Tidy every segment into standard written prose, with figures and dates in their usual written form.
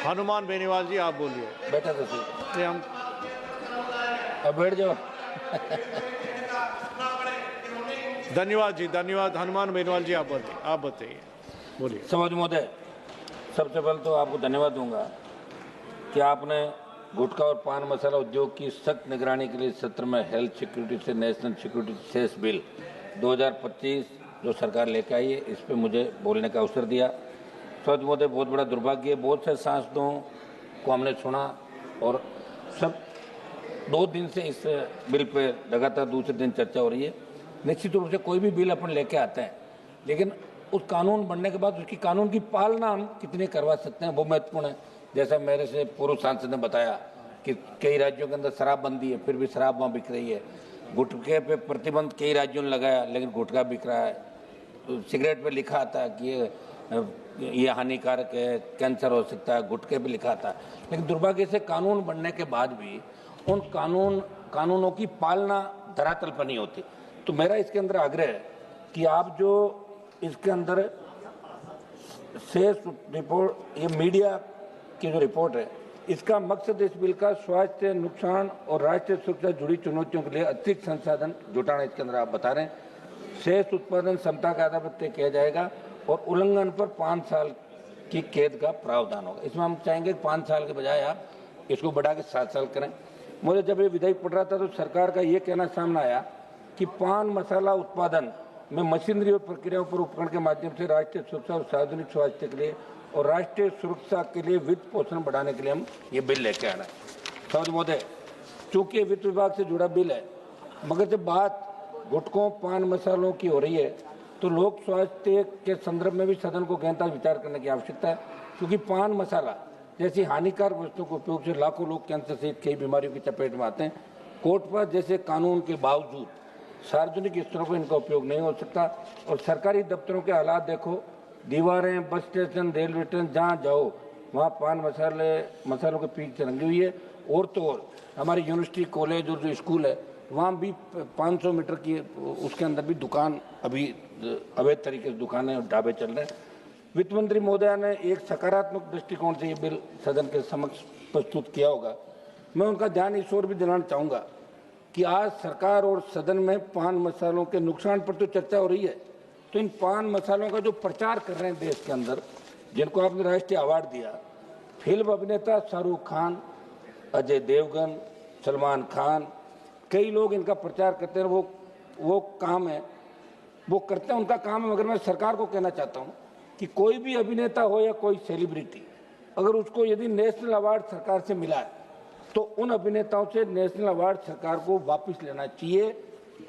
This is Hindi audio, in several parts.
हनुमान बेनीवाल जी, आप बोलिए। बैठा तो सही, ये हम अब बैठ जाओ। धन्यवाद जी, धन्यवाद। हनुमान बेनीवाल जी, आप बताइए, बोलिए। सभापति महोदय, सबसे पहले तो आपको धन्यवाद दूंगा कि आपने गुटखा और पान मसाला उद्योग की सख्त निगरानी के लिए सत्र में हेल्थ सिक्योरिटी से नेशनल सिक्योरिटी सेस बिल 2025 जो सरकार लेकर आई है, इस पर मुझे बोलने का अवसर दिया। सभापति महोदय, बहुत बड़ा दुर्भाग्य है, बहुत से सांसदों को हमने सुना और सब 2 दिन से इस बिल पे लगातार दूसरे दिन चर्चा हो रही है। निश्चित रूप से कोई भी बिल अपन लेके आते हैं, लेकिन उस कानून बनने के बाद उसकी कानून की पालना हम कितनी करवा सकते हैं वो महत्वपूर्ण है। जैसा मेरे से पूर्व सांसद ने बताया कि कई राज्यों के अंदर शराबबंदी है, फिर भी शराब वहाँ बिक रही है। गुटखे पे प्रतिबंध कई राज्यों ने लगाया, लेकिन गुटखा बिक रहा है। तो सिगरेट पे लिखा आता है कि ये हानिकारक है, कैंसर हो सकता है, गुटखे पे लिखा आता है। लेकिन दुर्भाग्य से कानून बनने के बाद भी उन कानूनों की पालना धरातल पर नहीं होती। तो मेरा इसके अंदर आग्रह है कि आप जो इसके अंदर सेस रिपोर्ट, ये मीडिया की जो रिपोर्ट है, इसका मकसद इस बिल का स्वास्थ्य नुकसान और राष्ट्रीय सुरक्षा जुड़ी चुनौतियों के लिए अतिरिक्त संसाधन जुटाना, इसके अंदर आप बता रहे हैं। शेष उत्पादन क्षमता का आधार पर तय किया जाएगा और उल्लंघन पर 5 साल की कैद का प्रावधान होगा। इसमें हम चाहेंगे 5 साल के बजाय आप इसको बढ़ा के 7 साल करें। मुझे जब ये विधेयक पढ़ रहा था तो सरकार का ये कहना सामने आया कि पान मसाला उत्पादन में मशीनरी और प्रक्रियाओं पर उपकरण के माध्यम से राष्ट्रीय सुरक्षा और सार्वजनिक स्वास्थ्य के लिए और राष्ट्रीय सुरक्षा के लिए वित्त पोषण बढ़ाने के लिए हम ये बिल लेके आना है। सभापति महोदय, चूंकि वित्त विभाग से जुड़ा बिल है, मगर जब बात गुटखों पान मसालों की हो रही है तो लोक स्वास्थ्य के संदर्भ में भी सदन को गहनता विचार करने की आवश्यकता है, क्योंकि पान मसाला जैसी हानिकारक वस्तुओं के उपयोग से लाखों लोग कैंसर सहित कई बीमारियों की चपेट में आते हैं। कोर्ट जैसे कानून के बावजूद सार्वजनिक स्थलों पर इनका उपयोग नहीं हो सकता। और सरकारी दफ्तरों के हालात देखो, दीवारें, बस स्टेशन, रेलवे स्टेशन, जहाँ जाओ वहाँ पान मसालों के पीक से रंगी हुई है। और तो और हमारी यूनिवर्सिटी, कॉलेज और जो स्कूल है वहाँ भी 500 मीटर की उसके अंदर भी दुकान, अभी अवैध तरीके से दुकानें और ढाबे चल रहे हैं। वित्त मंत्री महोदया ने एक सकारात्मक दृष्टिकोण से ये बिल सदन के समक्ष प्रस्तुत किया होगा। मैं उनका ध्यान इस ओर भी दिलाना चाहूँगा कि आज सरकार और सदन में पान मसालों के नुकसान पर तो चर्चा हो रही है, तो इन पान मसालों का जो प्रचार कर रहे हैं देश के अंदर, जिनको आपने राष्ट्रीय अवार्ड दिया, फिल्म अभिनेता शाहरुख खान, अजय देवगन, सलमान खान, कई लोग इनका प्रचार करते हैं। वो काम है, वो करते हैं, उनका काम है। मगर मैं सरकार को कहना चाहता हूँ कि कोई भी अभिनेता हो या कोई सेलिब्रिटी, अगर उसको यदि नेशनल अवार्ड सरकार से मिला है तो उन अभिनेताओं से नेशनल अवार्ड सरकार को वापस लेना चाहिए,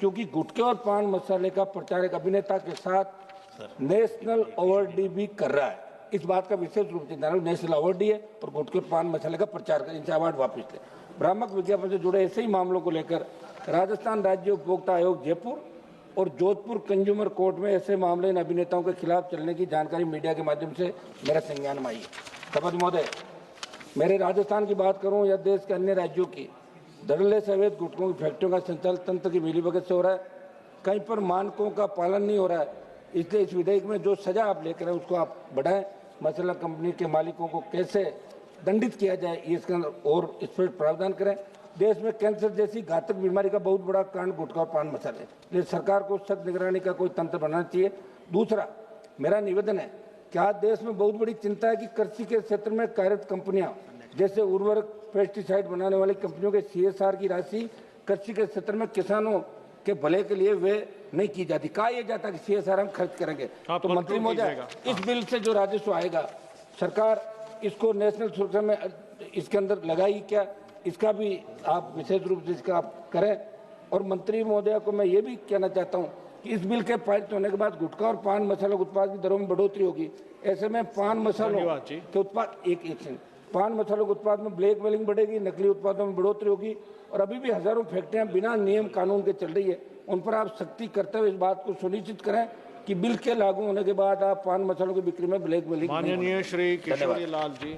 क्योंकि गुटखे और पान मसाले का प्रचार एक अभिनेता के साथ नेशनल अवार्ड भी कर रहा है। इस बात का विशेष रूप से ध्यान, नेशनल अवार्ड है और गुटखे और पान मसाले का प्रचार कर, इनसे अवार्ड वापस ले। भ्रामक विज्ञापन से जुड़े ऐसे ही मामलों को लेकर राजस्थान राज्य उपभोक्ता आयोग जयपुर और जोधपुर कंज्यूमर कोर्ट में ऐसे मामले इन अभिनेताओं के खिलाफ चलने की जानकारी मीडिया के माध्यम से मेरे संज्ञान में आई। सभापति महोदय, मेरे राजस्थान की बात करूं या देश के अन्य राज्यों की, धड़ल्ले से अवैध गुटखों की फैक्ट्रियों का संचालन तंत्र की मिलीभगत से हो रहा है। कहीं पर मानकों का पालन नहीं हो रहा है, इसलिए इस विधेयक में जो सजा आप लेकर उसको आप बढ़ाएं। मसाला कंपनी के मालिकों को कैसे दंडित किया जाए, ये इसके अंदर और इस पर प्रावधान करें। देश में कैंसर जैसी घातक बीमारी का बहुत बड़ा कारण गुटखा और पान मसाले, इसलिए सरकार को सख्त निगरानी का कोई तंत्र बनाना चाहिए। दूसरा मेरा निवेदन है कि आज देश में बहुत बड़ी चिंता है कि कृषि के क्षेत्र में कार्यरत कंपनियां जैसे उर्वरक, पेस्टिसाइड बनाने वाली कंपनियों के CSR की राशि कृषि के क्षेत्र में किसानों के भले के लिए वे नहीं की जाती। कहा यह जाता कि CSR हम खर्च करेंगे, तो मंत्री महोदय इस बिल से जो राजस्व आएगा सरकार इसको नेशनल सुरक्षा में इसके अंदर लगाई क्या, इसका भी आप विशेष रूप से इसका आप करें। और मंत्री महोदया को मैं ये भी कहना चाहता हूँ कि इस बिल के पारित होने के बाद गुटखा और पान मसाला उत्पाद की दरों में बढ़ोतरी होगी। ऐसे में पान मसालों के उत्पाद पान मसालों के उत्पाद में ब्लैक मेलिंग बढ़ेगी, नकली उत्पादों में बढ़ोतरी होगी। और अभी भी हजारों फैक्ट्रियां बिना नियम कानून के चल रही है, उन पर आप सख्ती करते हुए इस बात को सुनिश्चित करें कि बिल के लागू होने के बाद आप पान मसालों की बिक्री में ब्लैक मेलिंग। माननीय श्री किशोरी लाल जी।